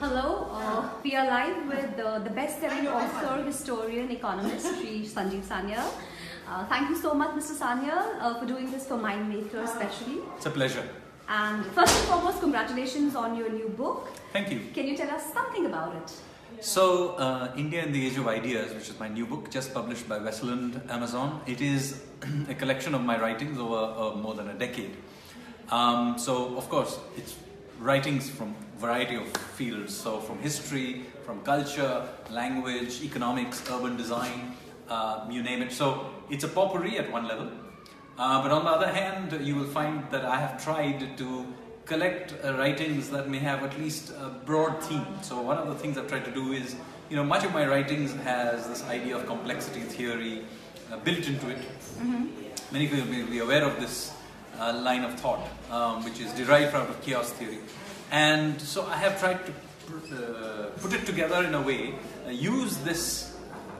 Hello, we are live with the best-selling author, historian, economist, Shri Sanjeev Sanyal. Thank you so much, Mr. Sanyal, for doing this for Mind Maker especially. It's a pleasure. And first and foremost, congratulations on your new book. Thank you. Can you tell us something about it? So, India in the Age of Ideas, which is my new book, just published by Westland, Amazon. It is a collection of my writings over more than a decade. So, of course, it's writings from a variety of fields. So, from history, from culture, language, economics, urban design, you name it. So, it's a potpourri at one level. But on the other hand, you will find that I have tried to collect writings that may have at least a broad theme. So one of the things I've tried to do is, much of my writings has this idea of complexity theory built into it. Mm-hmm. Many people may be aware of this line of thought, which is derived out of chaos theory. And so I have tried to put it together in a way, use this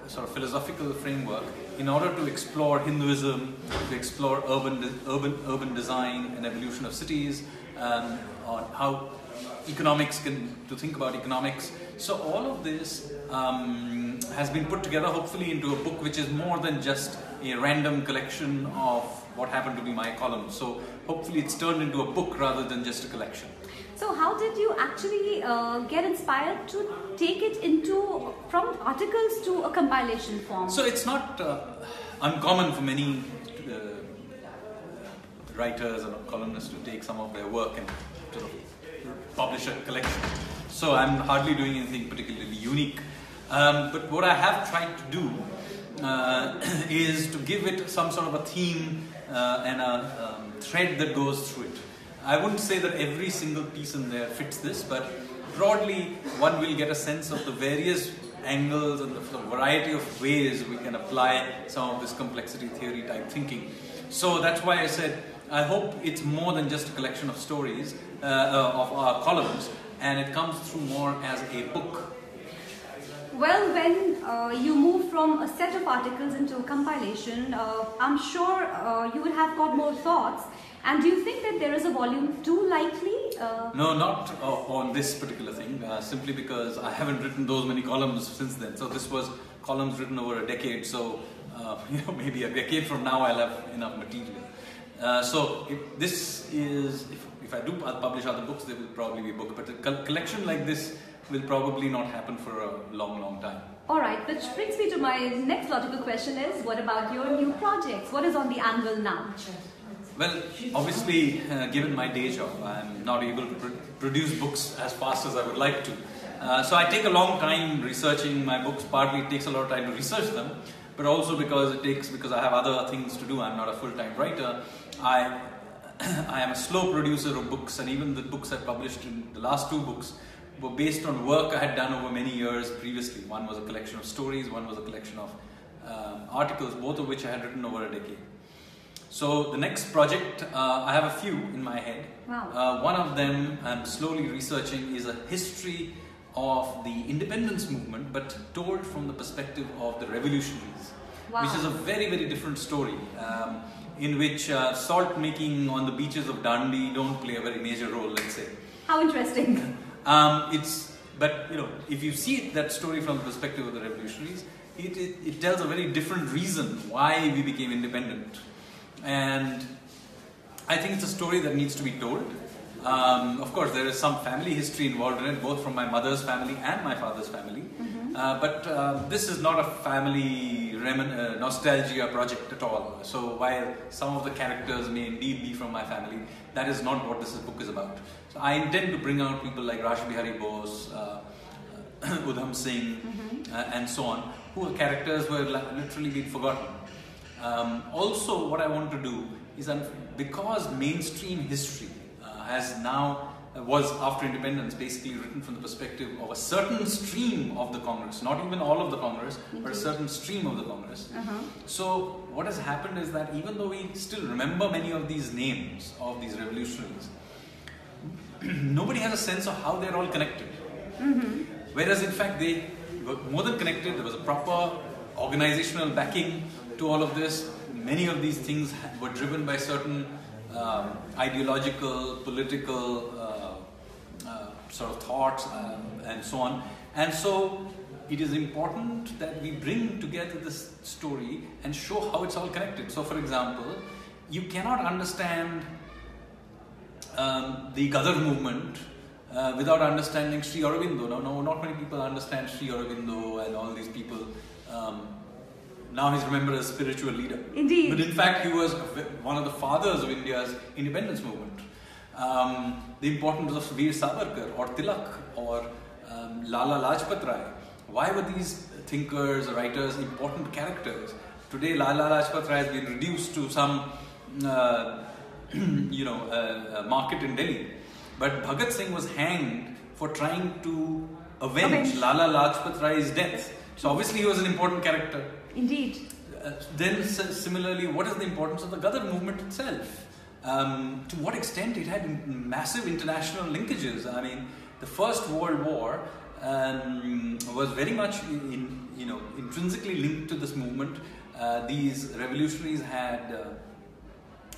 sort of philosophical framework in order to explore Hinduism, to explore urban design and evolution of cities, on how to think about economics. So all of this has been put together hopefully into a book which is more than just a random collection of what happened to be my columns. So hopefully it's turned into a book rather than just a collection. So how did you actually get inspired to take it from articles to a compilation form? So it's not uncommon for many writers or columnists to take some of their work and sort of publish a collection. So I'm hardly doing anything particularly unique. But what I have tried to do is to give it some sort of a theme and a thread that goes through it. I wouldn't say that every single piece in there fits this, but broadly one will get a sense of the various angles and the variety of ways we can apply some of this complexity theory type thinking. So that's why I said I hope it's more than just a collection of stories of our columns, and it comes through more as a book. Well, when you move from a set of articles into a compilation, I'm sure you will have got more thoughts. And do you think that there is a volume 2 likely? No, not on this particular thing, simply because I haven't written those many columns since then. So this was columns written over a decade, so maybe a decade from now I'll have enough material. So if I do publish other books, they will probably be a book. But a collection like this will probably not happen for a long time. Alright, which brings me to my next logical question is, what about your new projects? What is on the anvil now? Well, obviously, given my day job, I'm not able to produce books as fast as I would like to. So I take a long time researching my books. Partly it takes a lot of time to research them, but also because I have other things to do. I'm not a full-time writer. I am a slow producer of books, and even the books I published in the last 2 books were based on work I had done over many years previously. One was a collection of stories, one was a collection of articles, both of which I had written over a decade. So the next project, I have a few in my head. Wow. One of them I'm slowly researching is a history of the independence movement, but told from the perspective of the revolutionaries. Wow. Which is a very, very different story, in which salt making on the beaches of Dandi don't play a very major role, let's say. How interesting. But if you see that story from the perspective of the revolutionaries, it tells a very different reason why we became independent. And I think it's a story that needs to be told. Of course, there is some family history involved in it, both from my mother's family and my father's family. Mm-hmm. But this is not a family nostalgia project at all. So while some of the characters may indeed be from my family, that is not what this book is about. So I intend to bring out people like Raj Bihari Bose, Udham Singh, mm-hmm. And so on, who are characters who have literally been forgotten. Also, what I want to do is, because mainstream history was after independence basically written from the perspective of a certain stream of the Congress, not even all of the Congress, but a certain stream of the Congress. Uh-huh. So what has happened is that even though we still remember many of these names of these revolutionaries, nobody has a sense of how they're all connected. Mm-hmm. Whereas in fact they were more than connected. There was a proper organizational backing to all of this. Many of these things were driven by certain ideological, political sort of thoughts and so on. And so it is important that we bring together this story and show how it's all connected. So for example, you cannot understand the Gadar movement without understanding Sri Aurobindo. No, not many people understand Sri Aurobindo and all these people. Now he's remembered as a spiritual leader. Indeed. But in fact, he was one of the fathers of India's independence movement. The importance of Veer Savarkar or Tilak or Lala Lajpat Rai. Why were these thinkers, writers, important characters? Today, Lala Lajpat Rai has been reduced to some, market in Delhi. But Bhagat Singh was hanged for trying to avenge Lala Lajpat Rai's death. So obviously he was an important character. Indeed. Then similarly, what is the importance of the Gadar movement itself? To what extent it had massive international linkages. I mean, the First World War was very much intrinsically linked to this movement. These revolutionaries had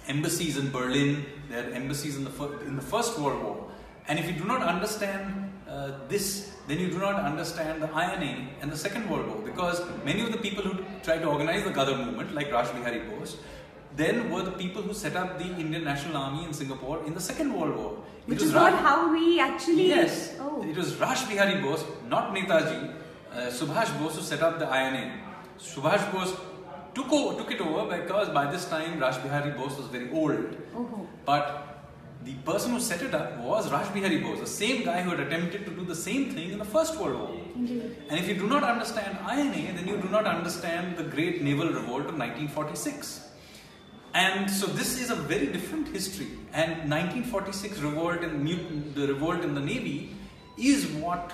embassies in Berlin, they had embassies in the First World War. And if you do not understand this, then you do not understand the INA and the Second World War, because many of the people who tried to organize the Gadar movement, like Raj Bihari Bose, then were the people who set up the Indian National Army in Singapore in the Second World War. Which is how we actually... Yes. Oh. It was Raj Bihari Bose, not Netaji, Subhash Bose who set up the INA. Subhash Bose took it over because by this time Raj Bihari Bose was very old. Oh. But the person who set it up was Raj Bihari Bose, the same guy who had attempted to do the same thing in the First World War. Indeed. And if you do not understand INA, then you do not understand the great naval revolt of 1946. And so this is a very different history. And 1946 revolt and the revolt in the Navy is what,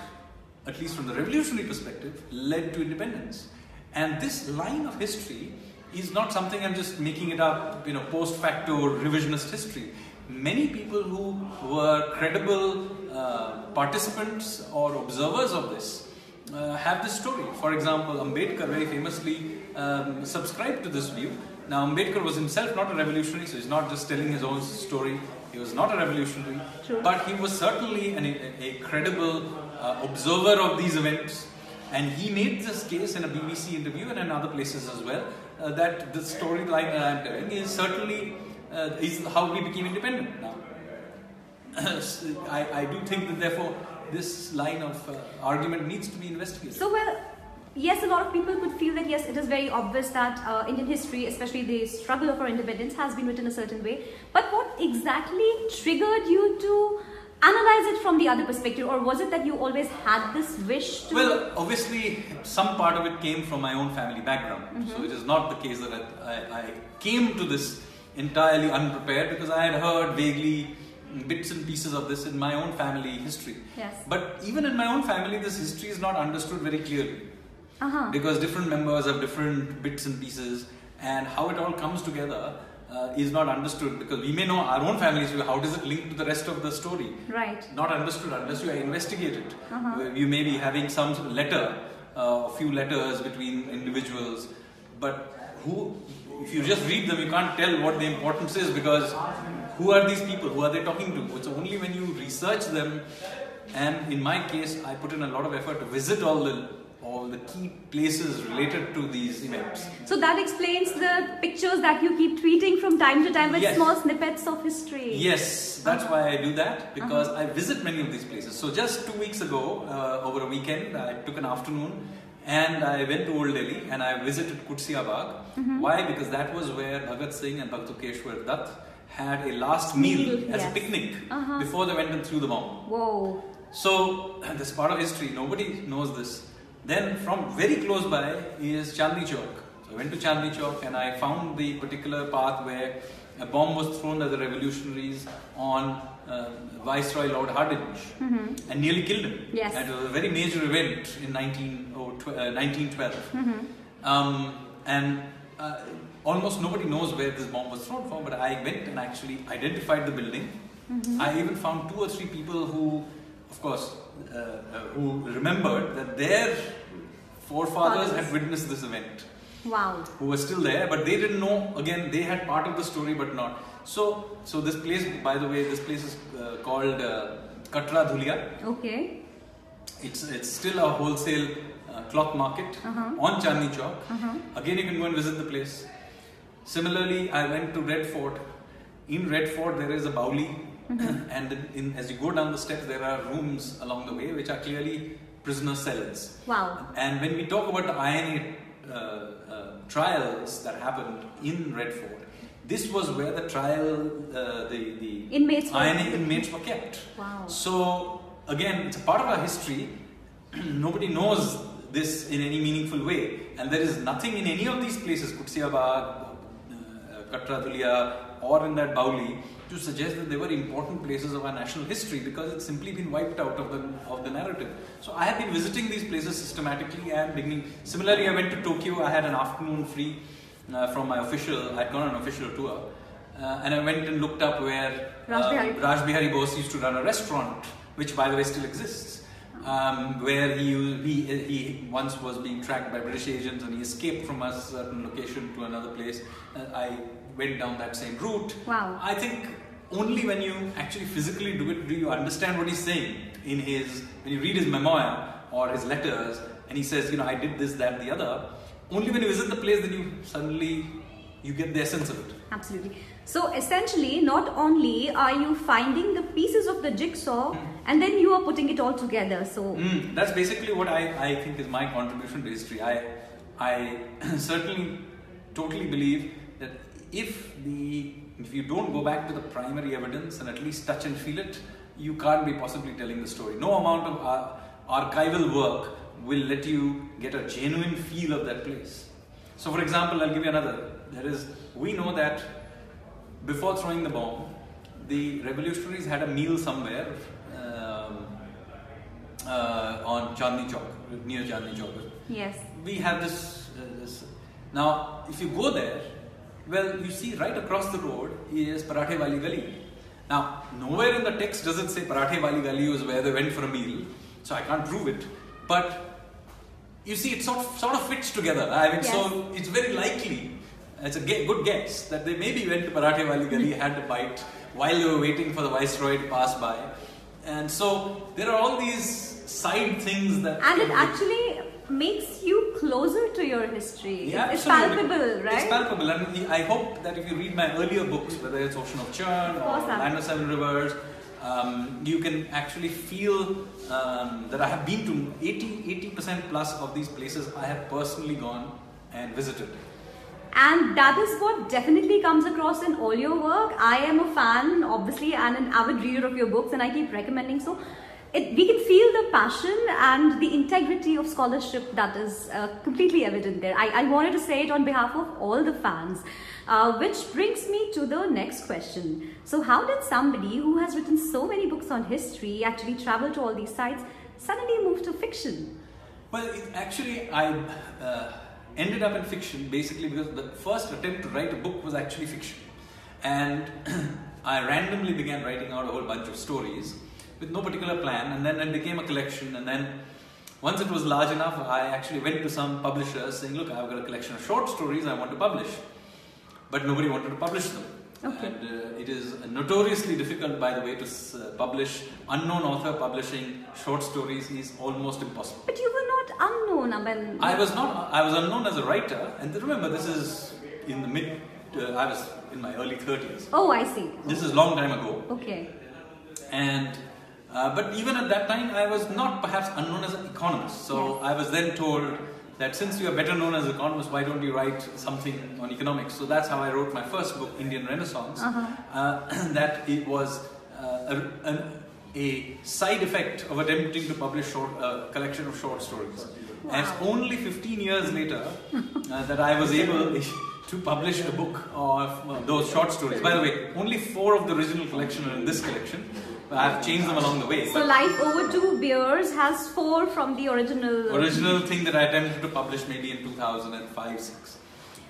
at least from the revolutionary perspective, led to independence. And this line of history is not something I'm just making it up, post facto revisionist history. Many people who were credible participants or observers of this have this story. For example, Ambedkar very famously subscribed to this view. Now, Ambedkar was himself not a revolutionary, so he's not just telling his own story. He was not a revolutionary, but he was certainly a credible observer of these events. And he made this case in a BBC interview and in other places as well, that the storyline that I'm telling is certainly is how we became independent now. I do think that therefore this line of argument needs to be investigated. So yes, a lot of people could feel that yes, it is very obvious that Indian history, especially the struggle for independence, has been written a certain way. But what exactly triggered you to analyze it from the other perspective, or was it that you always had this wish to... Well, obviously some part of it came from my own family background. So it is not the case that I came to this entirely unprepared, because I had heard vaguely bits and pieces of this in my own family history. Yes. But even in my own family, this history is not understood very clearly. Because different members have different bits and pieces, and how it all comes together is not understood, because we may know our own family history, how does it link to the rest of the story? Right. Not understood unless you investigate it. You may be having some letter, a few letters between individuals, but if you just read them, you can't tell what the importance is, because who are these people? Who are they talking to? It's only when you research them, and in my case, I put in a lot of effort to visit all the key places related to these events. So that explains the pictures that you keep tweeting from time to time with small snippets of history. Yes, that's why I do that, because I visit many of these places. So just 2 weeks ago, over a weekend, I took an afternoon and I went to Old Delhi and I visited Kutsia Bagh. Why? Because that was where Bhagat Singh and Bhaktokeshwar Dutt had a last meal as a picnic before they went and threw the bomb. Whoa. So this part of history, nobody knows this. Then from very close by is Chandni Chowk. So I went to Chandni Chowk and I found the particular path where a bomb was thrown by the revolutionaries on Viceroy Lord Hardinge and nearly killed him. Yes. And it was a very major event in 1912. And almost nobody knows where this bomb was thrown from, but I went and actually identified the building. I even found 2 or 3 people who, of course, who remembered that their forefathers had witnessed this event. Wow. Who were still there, but they didn't know. Again, they had part of the story, but not. So this place, by the way, this place is called Katra Dhulia. Okay. It's still a wholesale cloth market on Chandni Chowk. Again, you can go and visit the place. Similarly, I went to Red Fort. In Red Fort, there is a Bauli, and as you go down the steps, there are rooms along the way which are clearly prisoner cells. Wow. And when we talk about the INA trials that happened in Red Fort, this was where the the INA inmates were kept. Wow. So again, it's a part of our history. Nobody knows this in any meaningful way, and there is nothing in any of these places, Kutsiabad, Katra Dhulia, or in that Bauli, to suggest that they were important places of our national history, because it's simply been wiped out of the narrative. So I have been visiting these places systematically and beginning. Similarly, I went to Tokyo. I had an afternoon free from my official. I'd gone on an official tour, and I went and looked up where Raj Bihari Bose used to run a restaurant, which by the way still exists. Where he once was being tracked by British agents, and he escaped from a certain location to another place. I went down that same route. Wow. I think only when you actually physically do it do you understand what he's saying when you read his memoir or his letters, and he says, I did this, that, the other. Only when you visit the place then you suddenly get the essence of it. Absolutely. So essentially, not only are you finding the pieces of the jigsaw and then you are putting it all together. So that's basically what I think is my contribution to history. I certainly totally believe that if you don't go back to the primary evidence and at least touch and feel it, you can't be possibly telling the story. No amount of archival work will let you get a genuine feel of that place. So for example, I'll give you another. We know that before throwing the bomb, the revolutionaries had a meal somewhere on Chandni Chowk, near Chandni Chowk. Yes. We have this. Now, if you go there, well, you see right across the road is Parathe Wali Gali. Now, nowhere in the text does it say Parathe Wali Gali was where they went for a meal, so I can't prove it. But you see, it sort of fits together. So it's very likely. It's a good guess that they maybe went to Parathe Wali Gali, had a bite while they were waiting for the Viceroy to pass by. And so there are all these side things that... And it actually makes you closer to your history. Yeah, it's palpable, right? It's palpable. And I hope that if you read my earlier books, whether it's Ocean of Churn or Land of Seven Rivers, you can actually feel that I have been to 80% plus of these places. I have personally gone and visited. And that is what definitely comes across in all your work. I am a fan, obviously, and an avid reader of your books, and I keep recommending. So we can feel the passion and the integrity of scholarship that is completely evident there. I wanted to say it on behalf of all the fans, which brings me to the next question. So how did somebody who has written so many books on history actually travel to all these sites, suddenly move to fiction? Well, I ended up in fiction basically because the first attempt to write a book was actually fiction. And I randomly began writing out a whole bunch of stories with no particular plan, and then it became a collection. And then once it was large enough, I actually went to some publishers saying, look, I've got a collection of short stories I want to publish. But nobody wanted to publish them. Okay. And it is notoriously difficult, by the way, to publish. Unknown author publishing short stories is almost impossible. But you were not unknown, I was not. I was unknown as a writer, and remember, this is in the I was in my early 30s. Oh, I see. This is a long time ago. Okay. And but even at that time, I was not perhaps unknown as an economist. So I was then told that since you are better known as an economist, why don't you write something on economics? So that's how I wrote my first book, Indian Renaissance. That it was a side effect of attempting to publish a collection of short stories. Wow. And it's only 15 years later that I was able to publish a book of those short stories. By the way, only 4 of the original collection are in this collection. I've changed them along the way. So Life Over 2 Beers has 4 from the original thing that I attempted to publish maybe in 2005-06.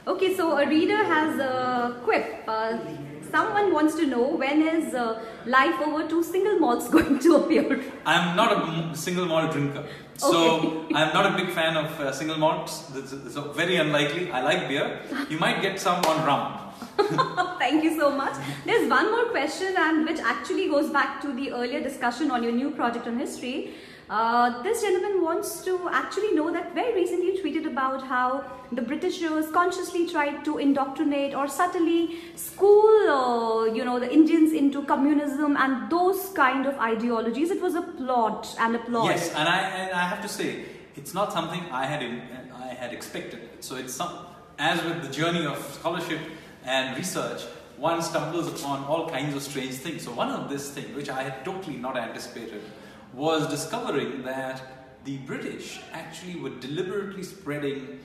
Okay, so a reader has a quip. Someone wants to know, when is Life Over 2 single malts going to appear? I'm not a single malt drinker. So I'm not a big fan of single malts. It's very unlikely. I like beer. You might get some on rum. Thank you so much. There's one more question, and which actually goes back to the earlier discussion on your new project on history. This gentleman wants to actually know that very recently you tweeted about how the Britishers consciously tried to indoctrinate or subtly school, the Indians into communism and those kind of ideologies. It was a plot and a ploy. Yes, and I have to say, it's not something I had expected. So it's as with the journey of scholarship and research, one stumbles upon all kinds of strange things. So one of this thing, which I had totally not anticipated, was discovering that the British actually were deliberately spreading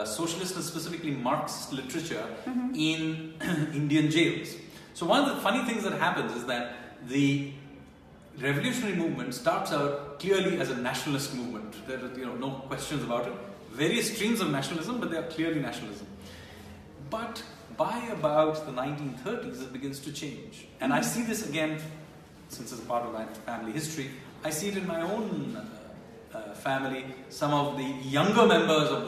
socialist and specifically Marxist literature in Indian jails. So one of the funny things that happens is that the revolutionary movement starts out clearly as a nationalist movement. There are no questions about it. Various streams of nationalism, but they are clearly nationalism. But by about the 1930s, it begins to change. And I see this again, since it's a part of my family history, I see it in my own family. Some of the younger members of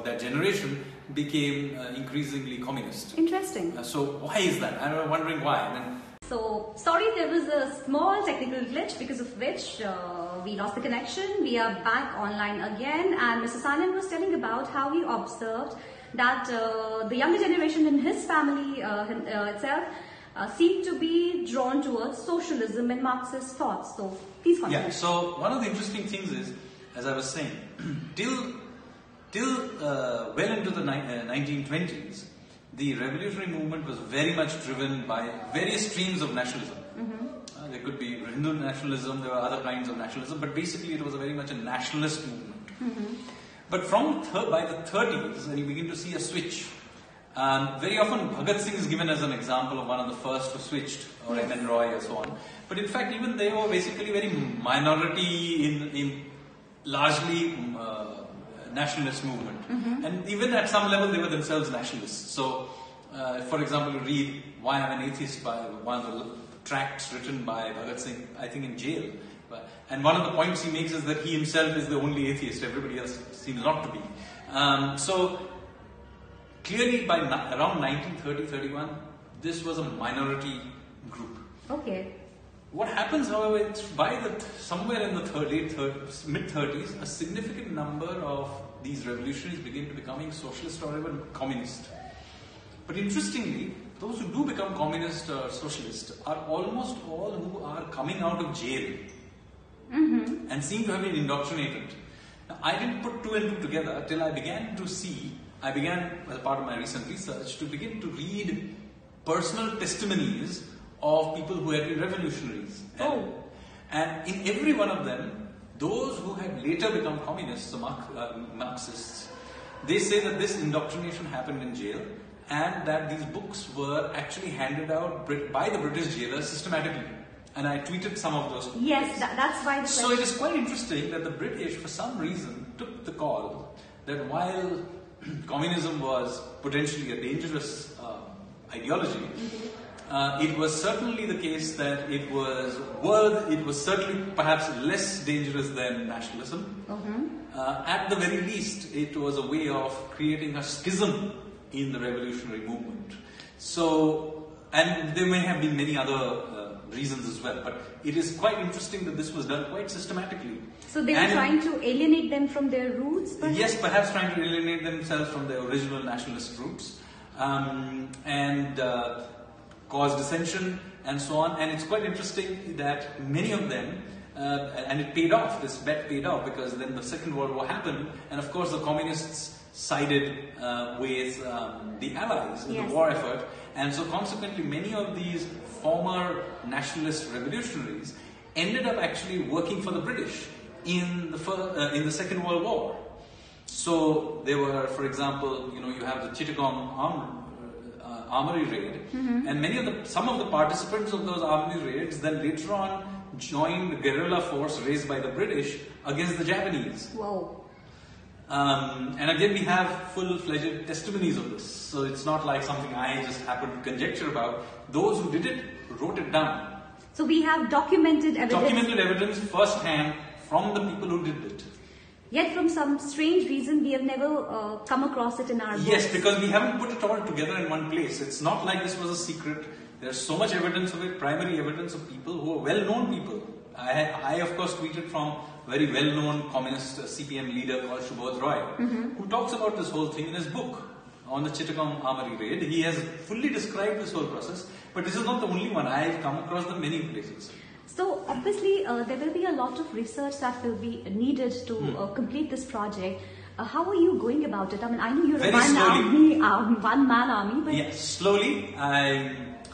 that generation became increasingly communist. Interesting. So why is that? I'm wondering why. So, sorry, there was a small technical glitch because of which we lost the connection. We are back online again, and Mr. Sanyal was telling about how he observed that the younger generation in his family itself seemed to be drawn towards socialism and Marxist thoughts. So, please continue. Yeah, so one of the interesting things is, as I was saying, till well into the 1920s, the revolutionary movement was very much driven by various streams of nationalism. There could be Hindu nationalism, there were other kinds of nationalism, but basically it was very much a nationalist movement. But by the 30s, when you begin to see a switch, very often Bhagat Singh is given as an example of one of the first who switched, or M.N. Roy and so on. But in fact, even they were basically very minority in largely nationalist movement. And even at some level, they were themselves nationalists. So, for example, you read Why I'm an Atheist by one of the tracts written by Bhagat Singh, I think in jail. And one of the points he makes is that he himself is the only atheist, everybody else seems not to be. So, clearly by around 1930-31, this was a minority group. Okay. What happens, however, by somewhere in the mid-30s, a significant number of these revolutionaries begin to becoming socialist or even communist. But interestingly, those who do become communist or socialist are almost all who are coming out of jail and seem to have been indoctrinated. Now, I didn't put two and two together till I began, as part of my recent research, to begin to read personal testimonies of people who had been revolutionaries. And in every one of them, those who had later become communists or Marxists, they say that this indoctrination happened in jail and that these books were actually handed out by the British jailers systematically. And I tweeted some of those. Yes, that's why the question. So it is quite interesting that the British, for some reason, took the call that while communism was potentially a dangerous ideology, it was certainly the case that it was certainly perhaps less dangerous than nationalism. At the very least, it was a way of creating a schism in the revolutionary movement. So, and there may have been many other reasons as well, but it is quite interesting that this was done quite systematically. So they were trying to alienate them from their roots? Perhaps? Yes, perhaps trying to alienate themselves from their original nationalist roots. And cause dissension and so on. And it's quite interesting that many of them, and it paid off, this bet paid off, because then the Second World War happened, and of course the communists sided with the Allies in the war effort, and so consequently many of these former nationalist revolutionaries ended up actually working for the British in the Second World War. So there were, for example, you have the Chittagong armory raid, and some of the participants of those armory raids then later on joined the guerrilla force raised by the British against the Japanese. Wow. And again, we have full-fledged testimonies of this. So it's not like something I just happen to conjecture about. Those who did it wrote it down. So we have documented evidence. Documented evidence first-hand from the people who did it. Yet from some strange reason we have never come across it in our books. Yes, because we haven't put it all together in one place. It's not like this was a secret. There's so much evidence of it, primary evidence of people who are well-known people. I of course tweeted from a very well-known communist CPM leader called Subodh Roy, who talks about this whole thing in his book on the Chittagong Armory raid. He has fully described this whole process, but this is not the only one. I've come across them many places. So obviously there will be a lot of research that will be needed to complete this project. How are you going about it? I mean, I know you're a one-man army, but... Yes, slowly.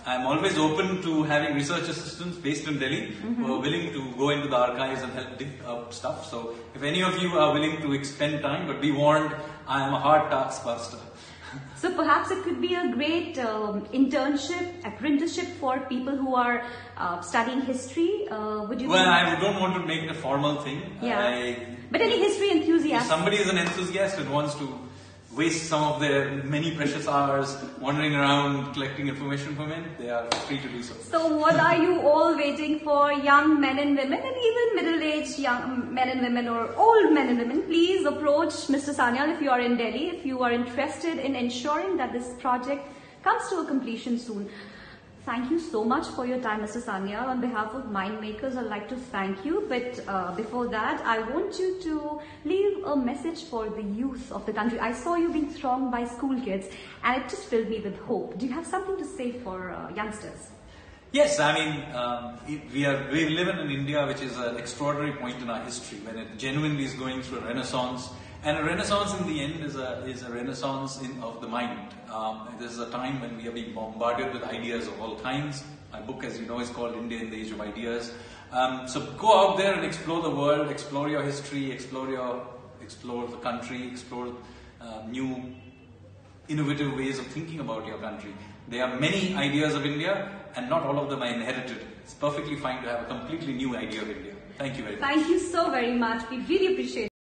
I'm always open to having research assistants based in Delhi who are willing to go into the archives and help dig up stuff. So if any of you are willing to spend time, but be warned, I am a hard taskmaster. So perhaps it could be a great internship, apprenticeship for people who are studying history. Would you? Well, I don't want to make it a formal thing. Yeah. But any history enthusiast? If somebody is an enthusiast and wants to waste some of their many precious hours wandering around collecting information from it, they are free to do so. So what are you all waiting for, young men and women, and even middle-aged young men and women or old men and women? Please approach Mr. Sanyal if you are in Delhi, if you are interested in ensuring that this project comes to a completion soon. Thank you so much for your time, Mr. Sanyal. On behalf of Mind Makers, I'd like to thank you. But before that, I want you to leave a message for the youth of the country. I saw you being thronged by school kids, and it just filled me with hope. Do you have something to say for youngsters? Yes, I mean, we live in an India which is an extraordinary point in our history when it genuinely is going through a renaissance. And a renaissance in the end is a renaissance of the mind. This is a time when we are being bombarded with ideas of all kinds. My book, as you know, is called India in the Age of Ideas. So go out there and explore the world, explore your history, explore the country, explore new innovative ways of thinking about your country. There are many ideas of India and not all of them are inherited. It's perfectly fine to have a completely new idea of India. Thank you very much. Thank you so very much. We really appreciate it.